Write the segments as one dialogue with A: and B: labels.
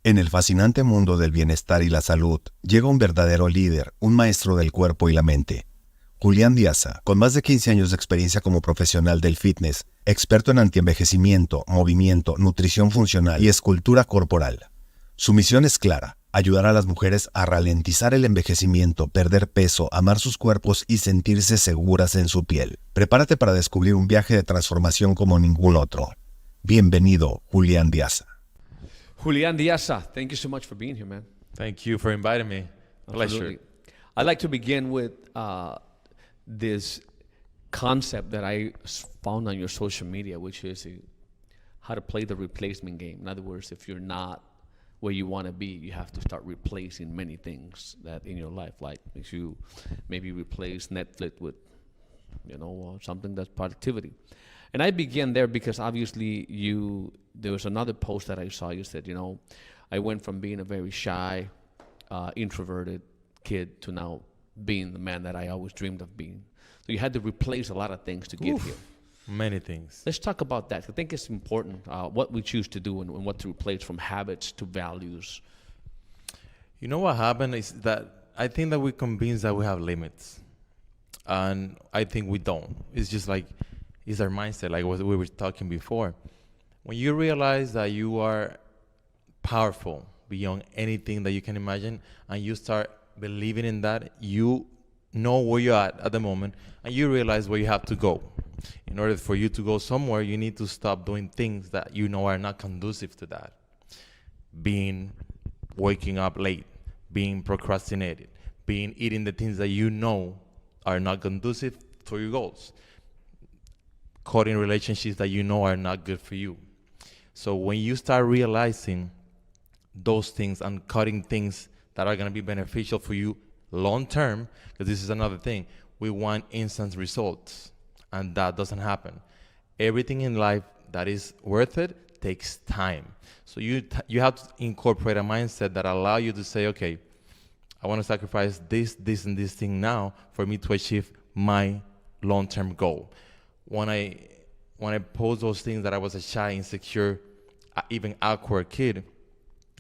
A: En el fascinante mundo del bienestar y la salud, llega un verdadero líder, un maestro del cuerpo y la mente. Julian Diasa, con más de 15 años de experiencia como profesional del fitness, experto en antienvejecimiento, movimiento, nutrición funcional y escultura corporal. Su misión es clara: ayudar a las mujeres a ralentizar el envejecimiento, perder peso, amar sus cuerpos y sentirse seguras en su piel. Prepárate para descubrir un viaje de transformación como ningún otro. Bienvenido, Julian Diasa.
B: Julian Diasa, thank you so much for being here, man.
C: Thank you for inviting me. Pleasure.
B: Absolutely. I'd like to begin with this concept that I found on your social media, which is how to play the replacement game. In other words, if you're not where you want to be, you have to start replacing many things that in your life, like if you maybe replace Netflix with, something that's productivity. And I began there because obviously there was another post that I saw. You said, I went from being a very shy, introverted kid to now being the man that I always dreamed of being. So you had to replace a lot of things to get here.
C: Many things.
B: Let's talk about that. I think it's important what we choose to do and what to replace, from habits to values.
C: You know what happened is that I think that we're convinced that we have limits. And I think we don't. It's just like, it's our mindset, like what we were talking before. When you realize that you are powerful beyond anything that you can imagine, and you start believing in that, you know where you're at the moment, and you realize where you have to go. In order for you to go somewhere, you need to stop doing things that you know are not conducive to that. Waking up late, being procrastinated, eating the things that you know are not conducive to your goals. Cutting relationships that you know are not good for you. So when you start realizing those things and cutting things that are going to be beneficial for you long term, because this is another thing, we want instant results, and that doesn't happen. Everything in life that is worth it takes time. So you have to incorporate a mindset that allow you to say, okay, I want to sacrifice this, and this thing now for me to achieve my long-term goal. When I post those things that I was a shy, insecure, even awkward kid,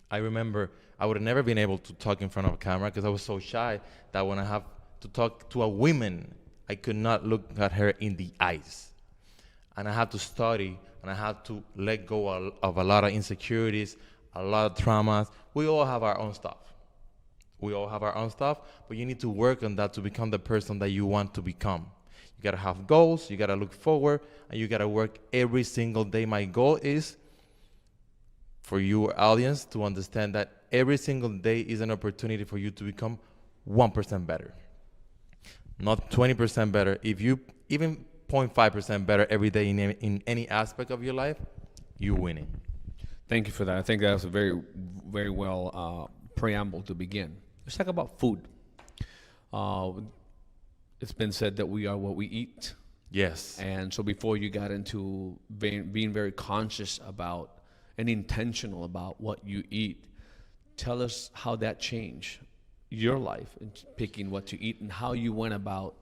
C: I remember I would have never been able to talk in front of a camera because I was so shy that when I have to talk to a woman, I could not look at her in the eyes. And I had to study, and I had to let go of a lot of insecurities, a lot of traumas. We all have our own stuff. But you need to work on that to become the person that you want to become. You gotta have goals, you gotta look forward, and you gotta work every single day. My goal is for your audience to understand that every single day is an opportunity for you to become 1% better. Not 20% better. If you even 0.5% better every day in any aspect of your life, you're winning.
B: Thank you for that. I think that was a very, very well preamble to begin. Let's talk about food. It's been said that we are what we eat.
C: Yes.
B: And so before you got into being very conscious about and intentional about what you eat, tell us how that changed your life in picking what to eat and how you went about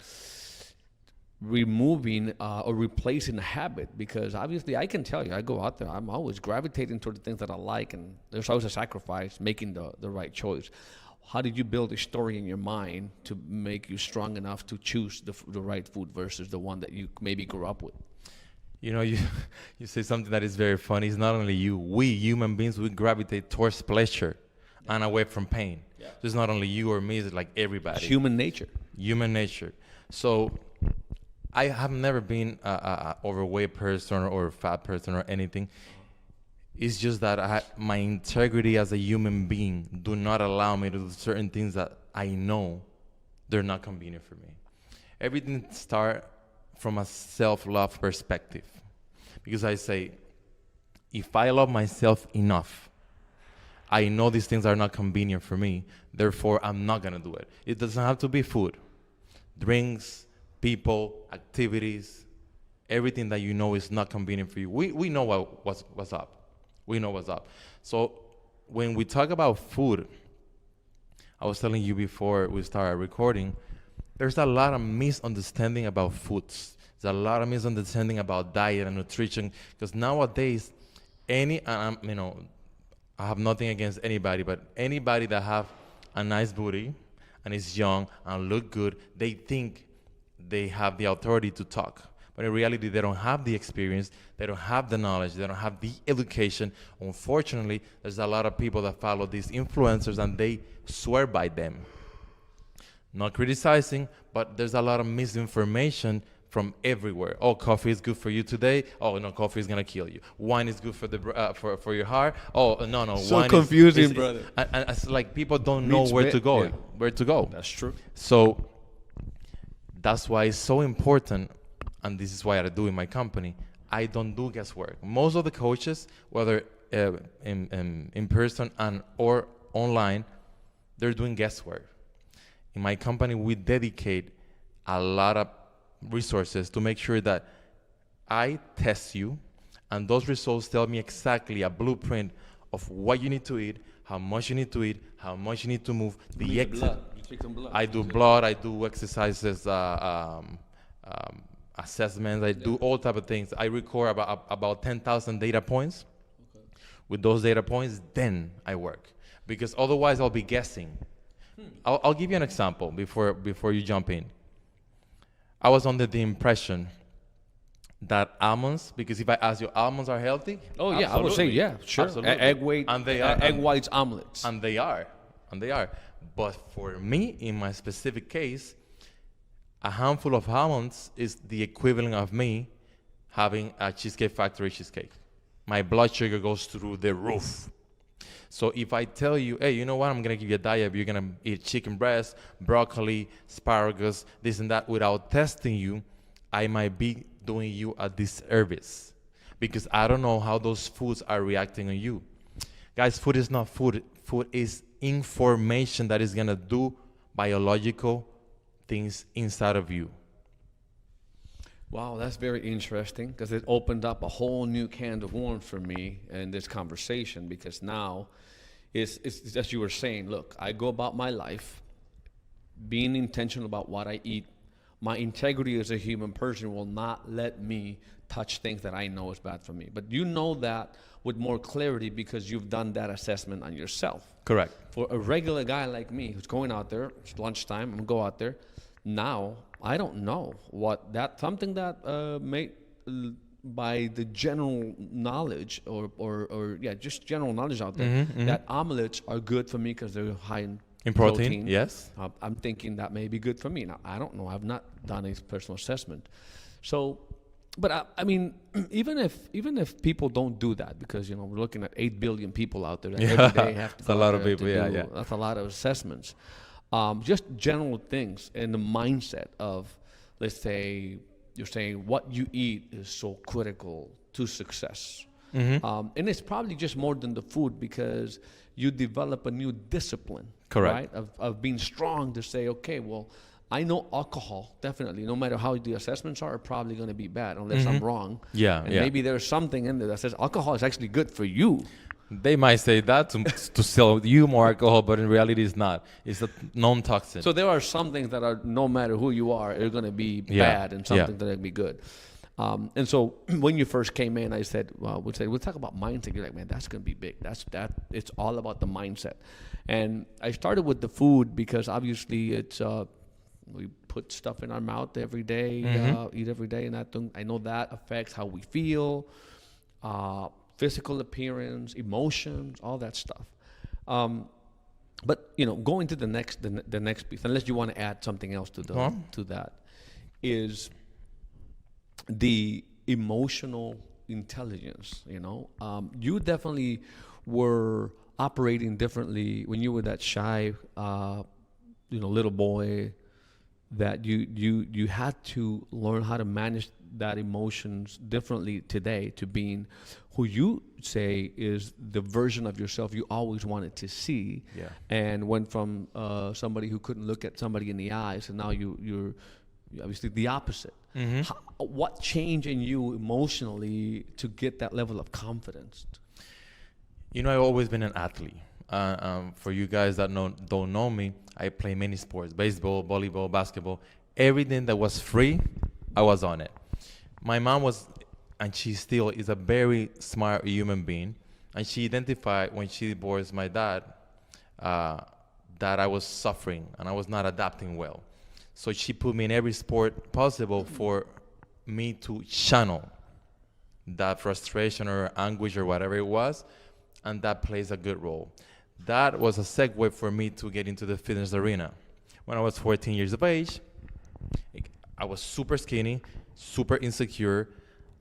B: removing or replacing a habit. Because obviously I can tell you, I go out there, I'm always gravitating toward the things that I like, and there's always a sacrifice making the right choice. How did you build a story in your mind to make you strong enough to choose the right food versus the one that you maybe grew up with?
C: You say something that is very funny. It's not only you. We human beings, we gravitate towards pleasure and away from pain. Yeah. So it's not only you or me, it's like everybody.
B: It's human nature.
C: Human nature. So I have never been a overweight person or a fat person or anything. It's just that my integrity as a human being do not allow me to do certain things that I know they're not convenient for me. Everything starts from a self-love perspective. Because I say, if I love myself enough, I know these things are not convenient for me, therefore I'm not going to do it. It doesn't have to be food. Drinks, people, activities, everything that you know is not convenient for you. We know what's up. We know what's up. So when we talk about food, I was telling you before we started recording, there's a lot of misunderstanding about foods. There's a lot of misunderstanding about diet and nutrition, because nowadays, I have nothing against anybody, but anybody that have a nice booty and is young and look good, they think they have the authority to talk. But in reality, they don't have the experience, they don't have the knowledge, they don't have the education. Unfortunately, there's a lot of people that follow these influencers and they swear by them. Not criticizing, but there's a lot of misinformation from everywhere. Oh, coffee is good for you today. Oh, no, coffee is gonna kill you. Wine is good for the for your heart. Oh, no,
B: So
C: wine
B: confusing,
C: is
B: brother.
C: and it's like people don't know
B: Meets
C: where
B: bit,
C: to go.
B: yeah.
C: Where to go.
B: That's true.
C: So that's why it's so important, and this is why I do in my company. I don't do guesswork. Most of the coaches, whether in person and or online, they're doing guesswork. In my company, we dedicate a lot of resources to make sure that I test you, and those results tell me exactly a blueprint of what you need to eat, how much you need to eat, how much you need to move, the exit. I do blood, I do exercises, assessments, I do all type of things. I record about 10,000 data points. Okay. With those data points, then I work. Because otherwise I'll be guessing. I'll give you an example before you jump in. I was under the impression that almonds, because if I ask you, almonds are healthy?
B: Oh, yeah, I would say, yeah, sure.
C: Absolutely.
B: Egg white,
C: And they are.
B: egg whites omelets.
C: And they are. But for me, in my specific case, a handful of almonds is the equivalent of me having a Cheesecake Factory cheesecake. My blood sugar goes through the roof. So if I tell you, hey, you know what, I'm going to give you a diet, you're going to eat chicken breast, broccoli, asparagus, this and that, without testing you, I might be doing you a disservice because I don't know how those foods are reacting on you. Guys, food is not food. Food is information that is going to do biological things inside of you.
B: Wow, that's very interesting because it opened up a whole new can of worms for me in this conversation, because now it's as you were saying, look, I go about my life being intentional about what I eat. My integrity as a human person will not let me touch things that I know is bad for me. But you know that with more clarity because you've done that assessment on yourself.
C: Correct.
B: For a regular guy like me who's going out there, it's lunchtime, I'm going to go out there. Now, I don't know what that, something that by the general knowledge or just general knowledge out there, that omelets are good for me because they're high in protein.
C: Yes.
B: I'm thinking that may be good for me. Now, I don't know. I've not done a personal assessment. So, but I mean, even if people don't do that, because, you know, we're looking at 8 billion people out there that every day have to
C: That's a lot of people,
B: That's a lot of assessments. Just general things in the mindset of, let's say, you're saying what you eat is so critical to success. And it's probably just more than the food, because you develop a new discipline,
C: correct,
B: right? Of being strong to say, okay, well, I know alcohol, definitely, no matter how the assessments are probably going to be bad unless I'm wrong. And maybe there's something in there that says alcohol is actually good for you.
C: They might say that to sell you more alcohol, but in reality it's not. It's a non-toxin.
B: So there are some things that are, no matter who you are, are going to be bad, and something that are going to be good. And so when you first came in, I said, well, we'll talk about mindset. You're like, man, that's going to be big. It's all about the mindset. And I started with the food because obviously it's, we put stuff in our mouth every day, eat every day. And I know that affects how we feel, physical appearance, emotions, all that stuff. But, you know, going to the next piece, unless you want to add something else to that, is the emotional intelligence. You know, you definitely were operating differently when you were that shy, little boy. That you had to learn how to manage that emotions differently today to being who you say is the version of yourself you always wanted to see, and went from somebody who couldn't look at somebody in the eyes, and now you're obviously the opposite. What changed in you emotionally to get that level of confidence?
C: You know, I've always been an athlete. For you guys that don't know me, I play many sports: baseball, volleyball, basketball. Everything that was free, I was on it. My mom was, and she still is, a very smart human being. And she identified when she divorced my dad that I was suffering and I was not adapting well. So she put me in every sport possible for me to channel that frustration or anguish or whatever it was, and that plays a good role. That was a segue for me to get into the fitness arena. When I was 14 years of age, I was super skinny, super insecure,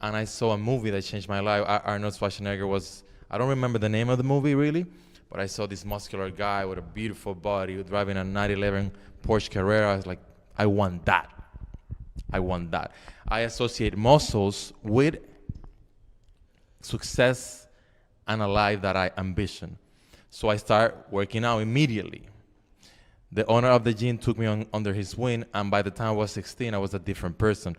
C: and I saw a movie that changed my life. Arnold Schwarzenegger was, I don't remember the name of the movie really, but I saw this muscular guy with a beautiful body driving a 911 Porsche Carrera. I was like, I want that. I want that. I associate muscles with success and a life that I ambition. So I start working out immediately. The owner of the gym took me under his wing, and by the time I was 16, I was a different person.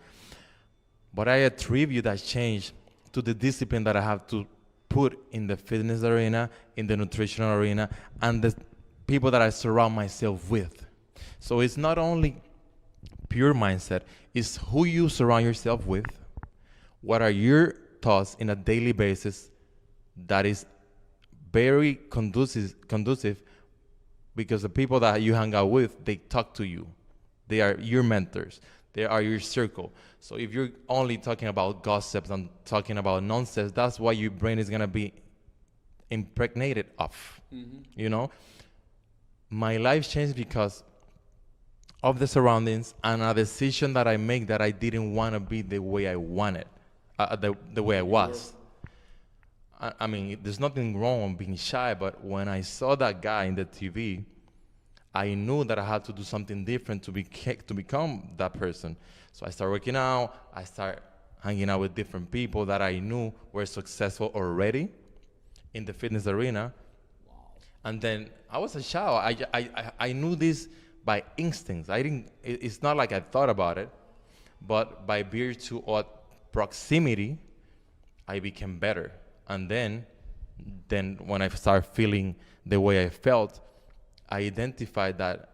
C: But I attribute that change to the discipline that I have to put in the fitness arena, in the nutritional arena, and the people that I surround myself with. So it's not only pure mindset, it's who you surround yourself with, what are your thoughts in a daily basis that is very conducive because the people that you hang out with, they talk to you. They are your mentors. They are your circle. So if you're only talking about gossips and talking about nonsense, that's what your brain is going to be impregnated of. You know? My life changed because of the surroundings and a decision that I make that I didn't want to be the way I wanted, the way I was. I mean, there's nothing wrong with being shy, but when I saw that guy in the TV, I knew that I had to do something different to become that person. So I started working out. I started hanging out with different people that I knew were successful already in the fitness arena. Wow. And then I was a child. I knew this by instincts. It's not like I thought about it, but by virtue of proximity, I became better. And then when I started feeling the way I felt, I identified that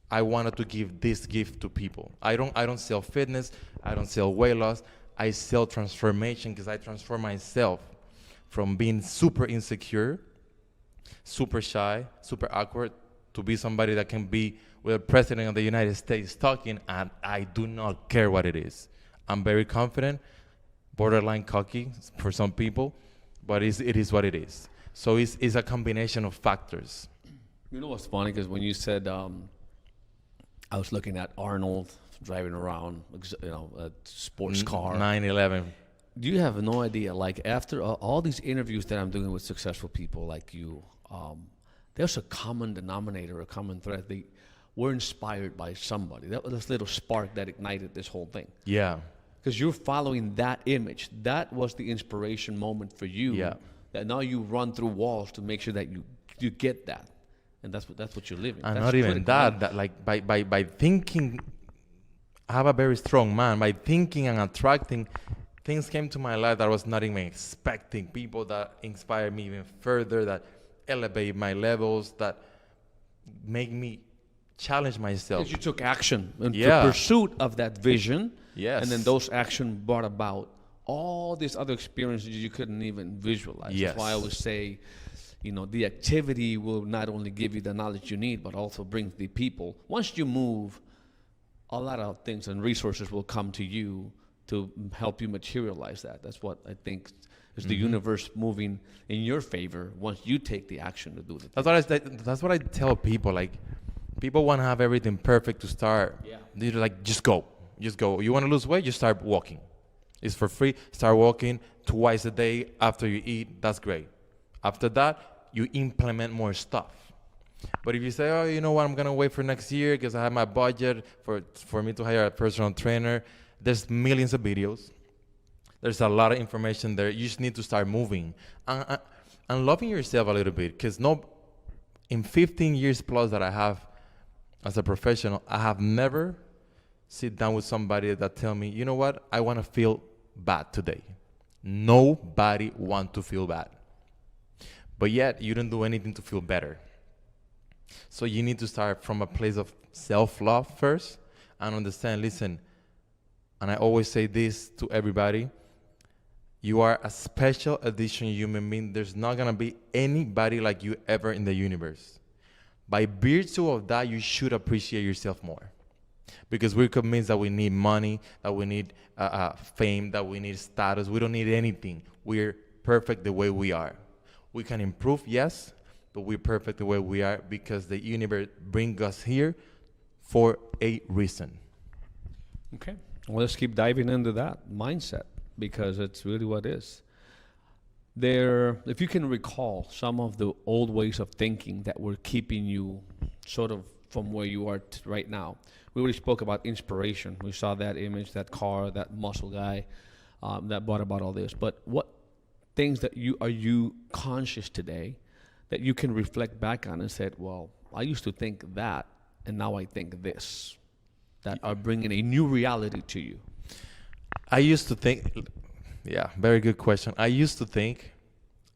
C: I wanted to give this gift to people. I don't sell fitness. I don't sell weight loss. I sell transformation because I transform myself from being super insecure, super shy, super awkward, to be somebody that can be with the president of the United States talking, and I do not care what it is. I'm very confident, borderline cocky for some people, but it is what it is. So it's a combination of factors.
B: You know what's funny? Because when you said, I was looking at Arnold driving around, a sports car.
C: 911.
B: You have no idea. Like after all these interviews that I'm doing with successful people like you, there's a common denominator, a common thread. They were inspired by somebody. That was this little spark that ignited this whole thing.
C: Yeah.
B: Because you're following that image. That was the inspiration moment for you.
C: Yeah.
B: That now you run through walls to make sure that you get that. And that's what you're living.
C: And
B: that's
C: not even that like by thinking, I have a very strong mind. By thinking and attracting, things came to my life that I was not even expecting. People that inspire me even further, that elevate my levels, that make me challenge myself.
B: Because you took action in
C: Yeah.
B: pursuit of that vision.
C: Yes.
B: And then those actions brought about all these other experiences you couldn't even visualize.
C: Yes.
B: That's why I always say, the activity will not only give you the knowledge you need, but also bring the people. Once you move, a lot of things and resources will come to you to help you materialize that. That's what I think is the universe moving in your favor once you take the action to do it.
C: That's what I tell people. Like, people want to have everything perfect to start.
B: Yeah.
C: They're like, just go. You want to lose weight? Just start walking. It's for free. Start walking twice a day after you eat. That's great. After that, you implement more stuff. But if you say, oh, you know what, I'm going to wait for next year because I have my budget for me to hire a personal trainer, there's millions of videos. There's a lot of information there. You just need to start moving. And loving yourself a little bit, because in 15 years plus that I have as a professional, I have never sit down with somebody that tell me, you know what, I want to feel bad today. Nobody want to feel bad. But yet, you don't do anything to feel better. So you need to start from a place of self-love first and understand, listen, and I always say this to everybody, You are a special edition human being. There's not gonna be anybody like you ever in the universe. By virtue of that, you should appreciate yourself more. Because we're convinced that we need money, that we need fame, that we need status. We don't need anything. We're perfect the way we are. We can improve, yes, but we're perfect the way we are because the universe brings us here for a reason.
B: Okay. Well, let's keep diving into that mindset because it's really what it is. If you can recall some of the old ways of thinking that were keeping you sort of from where you are right now. We already spoke about inspiration. We saw that image, that car, that muscle guy that brought about all this. But what things that you conscious today that you can reflect back on and said, well, I used to think that, and now I think this, that are bringing a new reality to you?
C: I used to think, yeah, very good question. I used to think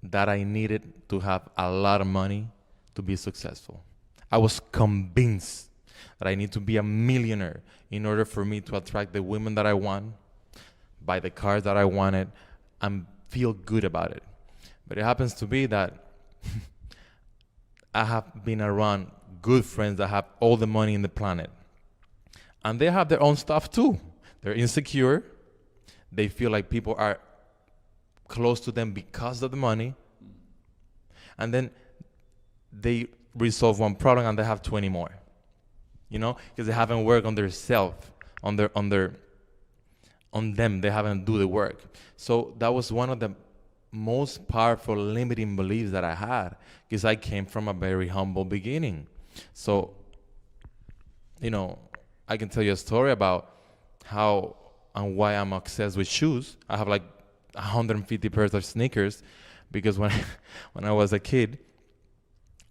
C: that I needed to have a lot of money to be successful. I was convinced that I need to be a millionaire in order for me to attract the women that I want, buy the cars that I wanted, and feel good about it. But it happens to be that I have been around good friends that have all the money in the planet. And they have their own stuff too. They're insecure. They feel like people are close to them because of the money. And then they resolve one problem and they have 20 more. You know, because they haven't worked on their self, on them. They haven't do the work. So that was one of the most powerful limiting beliefs that I had, because I came from a very humble beginning. So, you know, I can tell you a story about how and why I'm obsessed with shoes. I have like 150 pairs of sneakers because when I was a kid,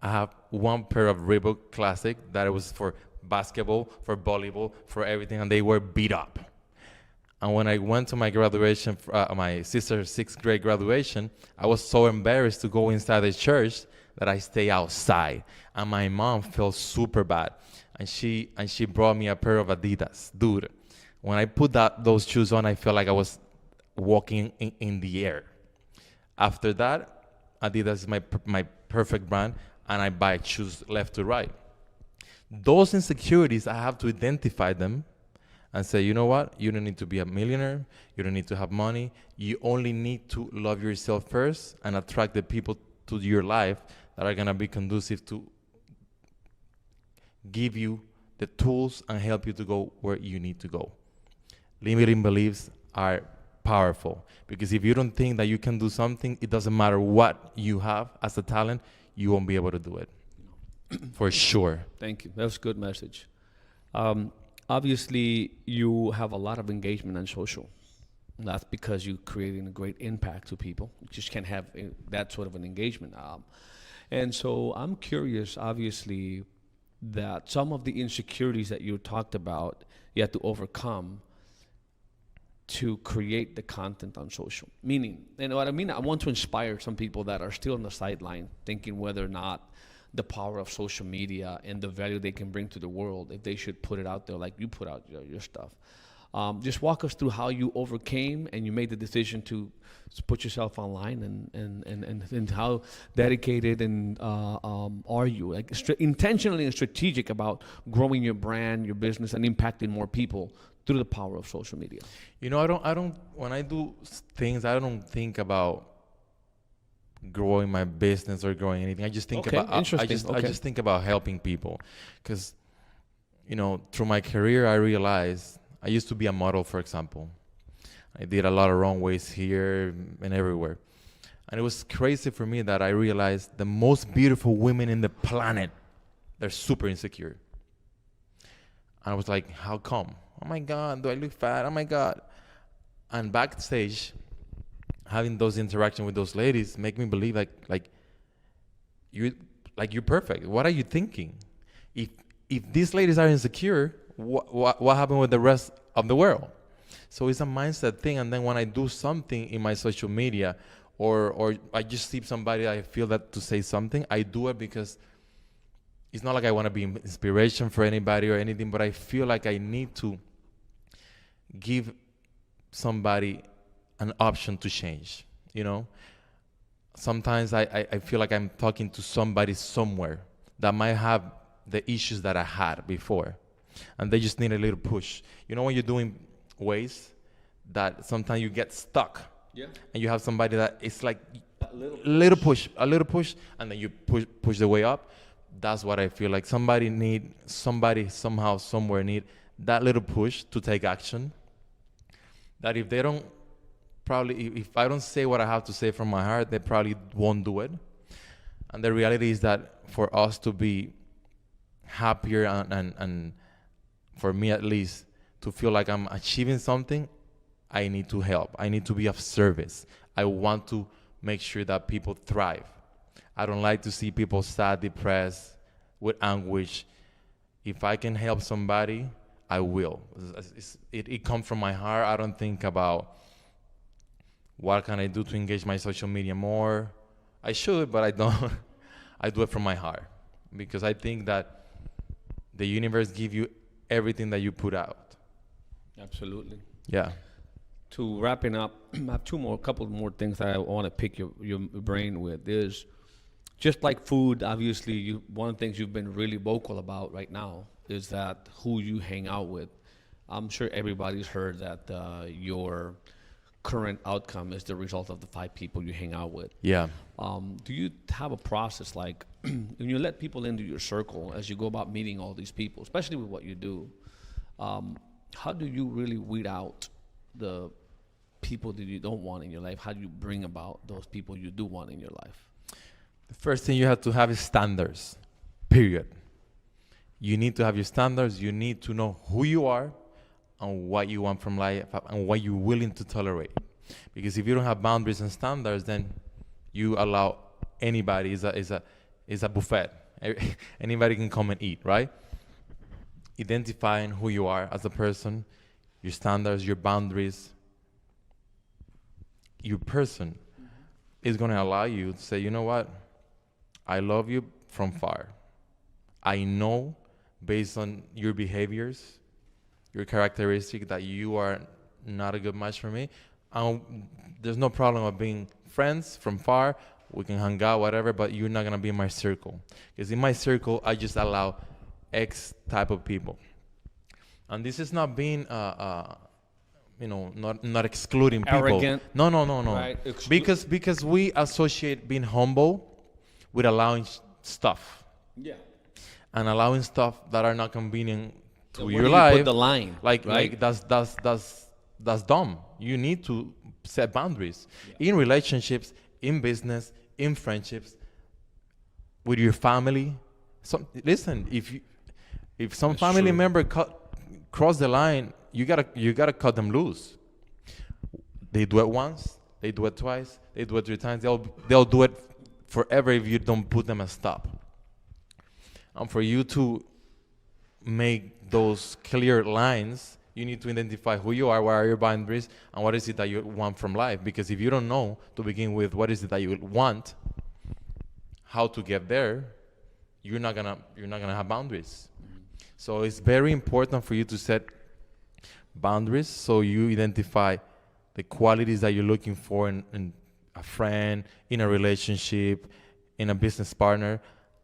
C: I have one pair of Reebok Classic that it was for basketball, for volleyball, for everything, and they were beat up. And when I went to my graduation, my sister's 6th grade graduation, I was so embarrassed to go inside the church that I stay outside. And my mom felt super bad. And she brought me a pair of Adidas. Dude, when I put those shoes on, I felt like I was walking in the air. After that, Adidas is my perfect brand, and I buy shoes left to right. Those insecurities, I have to identify them and say, you know what? You don't need to be a millionaire. You don't need to have money. You only need to love yourself first and attract the people to your life that are going to be conducive to give you the tools and help you to go where you need to go. Limiting beliefs are powerful because if you don't think that you can do something, it doesn't matter what you have as a talent, you won't be able to do it. For sure.
B: Thank you. That was a good message. Obviously, you have a lot of engagement on social. That's because you're creating a great impact to people. You just can't have that sort of an engagement. And so I'm curious, obviously, that some of the insecurities that you talked about, you have to overcome to create the content on social. Meaning, and what I mean, I want to inspire some people that are still on the sideline thinking whether or not the power of social media and the value they can bring to the world, if they should put it out there like you put out your stuff. Just walk us through how you overcame and you made the decision to put yourself online and how dedicated and are you, like intentionally and strategic about growing your brand, your business, and impacting more people through the power of social media.
C: You know, I don't when I do things, I don't think about growing my business or growing anything. I just think I just think about helping people, because you know, through my career I realized I used to be a model, for example. I did a lot of wrong ways here and everywhere, and it was crazy for me that I realized the most beautiful women in the planet, they're super insecure. And I was like, how come? Oh my God, do I look fat? Oh my God. And backstage, having those interactions with those ladies make me believe like you're perfect. What are you thinking? If these ladies are insecure, what happened with the rest of the world? So it's a mindset thing. And then when I do something in my social media, or I just see somebody, I feel that to say something, I do it because it's not like I want to be inspiration for anybody or anything, but I feel like I need to give somebody an option to change, you know? Sometimes I feel like I'm talking to somebody somewhere that might have the issues that I had before, and they just need a little push. You know, when you're doing ways that sometimes you get stuck, and you have somebody that it's like a little push, and then you push the way up. That's what I feel like. Somebody somehow, somewhere need that little push to take action. That if they don't, probably, if I don't say what I have to say from my heart, they probably won't do it. And the reality is that for us to be happier and for me at least, to feel like I'm achieving something, I need to help. I need to be of service. I want to make sure that people thrive. I don't like to see people sad, depressed, with anguish. If I can help somebody, I will. It comes from my heart. I don't think about what can I do to engage my social media more. I should, but I don't. I do it from my heart because I think that the universe gives you everything that you put out.
B: Absolutely.
C: Yeah.
B: To wrapping up, I have couple more things that I want to pick your brain with. Is just like food, obviously, one of the things you've been really vocal about right now is that who you hang out with. I'm sure everybody's heard that your current outcome is the result of the 5 people you hang out with.
C: Yeah.
B: Do you have a process like when you let people into your circle as you go about meeting all these people, especially with what you do? How do you really weed out the people that you don't want in your life? How do you bring about those people you do want in your life?
C: The first thing you have to have is standards, period. You need to have your standards. You need to know who you are and what you want from life and what you're willing to tolerate. Because if you don't have boundaries and standards, then you allow anybody, is a buffet. Anybody can come and eat, right? Identifying who you are as a person, your standards, your boundaries, your person is going to allow you to say, you know what? I love you from far. I know based on your behaviors, your characteristic, that you are not a good match for me. There's no problem of being friends from far. We can hang out, whatever, but you're not going to be in my circle. Because in my circle, I just allow X type of people. And this is not being, not excluding people.
B: Arrogant.
C: No.
B: Right.
C: Because we associate being humble with allowing stuff.
B: Yeah.
C: And allowing stuff that are not convenient to
B: Where
C: your
B: do you
C: life.
B: put the line,
C: like
B: right?
C: that's dumb. You need to set boundaries in relationships, in business, in friendships, with your family. So listen, if some
B: That's
C: family
B: true.
C: member cross the line, you gotta cut them loose. They do it once, they do it twice, they do it 3 times. They'll do it forever if you don't put them a stop. And for you to make those clear lines, you need to identify who you are, what are your boundaries, and what is it that you want from life. Because if you don't know to begin with what is it that you want, how to get there, you're not gonna have boundaries. So it's very important for you to set boundaries so you identify the qualities that you're looking for in a friend, in a relationship, in a business partner,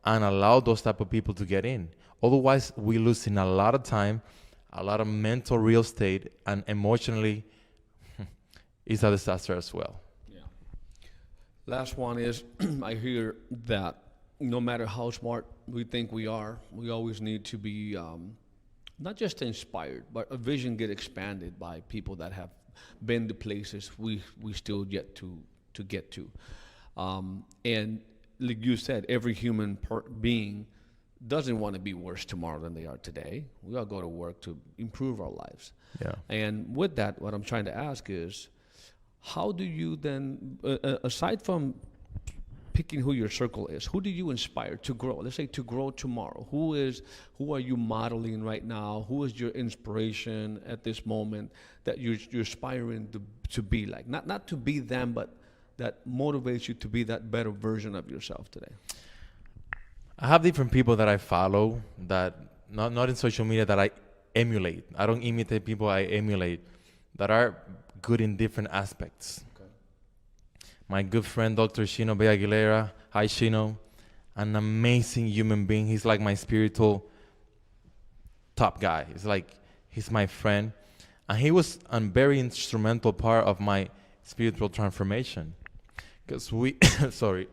C: and allow those type of people to get in. Otherwise, we're losing a lot of time, a lot of mental real estate, and emotionally, it's a disaster as well.
B: Yeah. Last one is, I hear that no matter how smart we think we are, we always need to be not just inspired, but a vision get expanded by people that have been to places we still yet to get to. And like you said, every human being doesn't want to be worse tomorrow than they are today. We all go to work to improve our lives.
C: Yeah.
B: And with that, what I'm trying to ask is, how do you then, aside from picking who your circle is, who do you inspire to grow? Let's say to grow tomorrow. Who are you modeling right now? Who is your inspiration at this moment that you're aspiring to be like? Not to be them, but that motivates you to be that better version of yourself today.
C: I have different people that I follow that not in social media that I emulate. I don't imitate people, I emulate, that are good in different aspects. My good friend, Dr. Shino B. Aguilera. Hi, Shino. An amazing human being. He's like my spiritual top guy. He's my friend. And he was a very instrumental part of my spiritual transformation. Because we, sorry,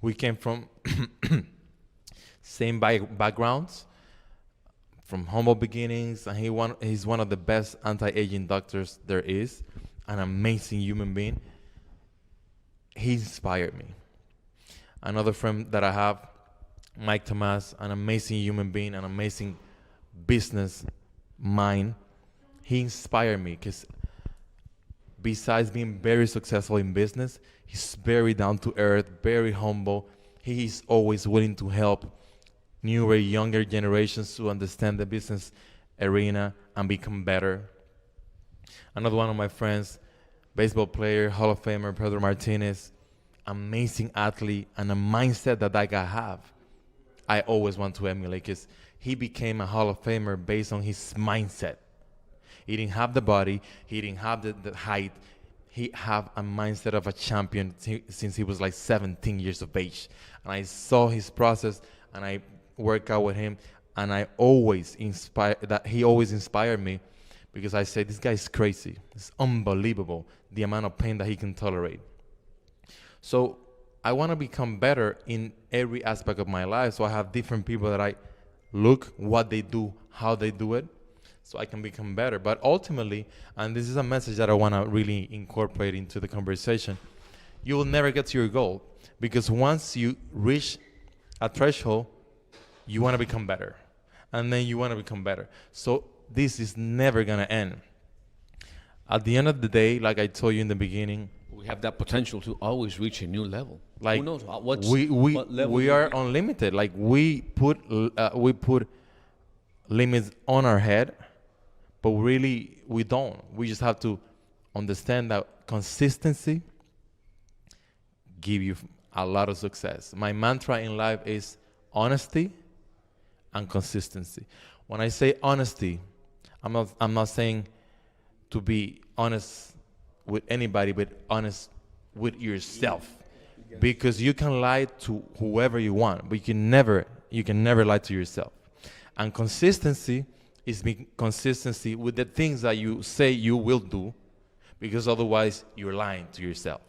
C: we came from same backgrounds, from humble beginnings, and he's one of the best anti-aging doctors there is, an amazing human being. He inspired me. Another friend that I have, Mike Tomas, an amazing human being, an amazing business mind. He inspired me because besides being very successful in business, he's very down to earth, very humble. He is always willing to help newer, younger generations to understand the business arena and become better. Another one of my friends, baseball player, Hall of Famer, Pedro Martinez, amazing athlete, and a mindset that guy have. I always want to emulate because he became a Hall of Famer based on his mindset. He didn't have the body, he didn't have the height. He had a mindset of a champion since he was like 17 years of age. And I saw his process, and I work out with him, and I always he always inspired me, because I say, this guy is crazy. It's unbelievable the amount of pain that he can tolerate. So I want to become better in every aspect of my life. So I have different people that I look, what they do, how they do it, so I can become better. But ultimately, and this is a message that I want to really incorporate into the conversation, you will never get to your goal, because once you reach a threshold, you want to become better, and then you want to become better. So this is never going to end. At the end of the day, like I told you in the beginning,
B: we have that potential to always reach a new level.
C: Like,
B: who knows what level
C: we are unlimited. Like we put limits on our head, but really we don't. We just have to understand that consistency give you a lot of success. My mantra in life is honesty and consistency. When I say honesty, I'm not saying to be honest with anybody, but honest with yourself. Because you can lie to whoever you want, but you can never lie to yourself. And consistency is being consistency with the things that you say you will do, because otherwise you're lying to yourself.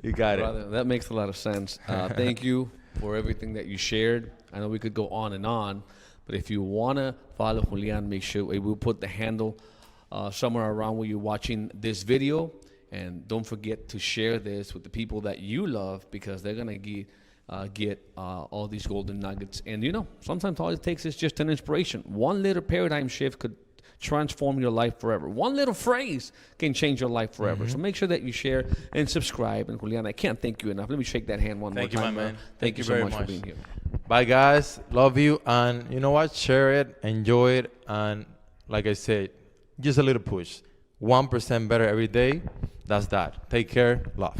C: You got it.
B: That makes a lot of sense. Thank you for everything that you shared. I know we could go on and on, but if you want to follow Julian, make sure we'll put the handle somewhere around where you're watching this video. And don't forget to share this with the people that you love, because they're going to get all these golden nuggets. And, you know, sometimes all it takes is just an inspiration. One little paradigm shift could transform your life forever. One little phrase can change your life forever. So make sure that you share and subscribe. And, Julian, I can't thank you enough. Let me shake that hand one more time.
C: Thank you, my man.
B: Thank you so much for being here.
C: Bye, guys. Love you. And you know what? Share it. Enjoy it. And like I said, just a little push. 1% better every day. That's that. Take care. Love.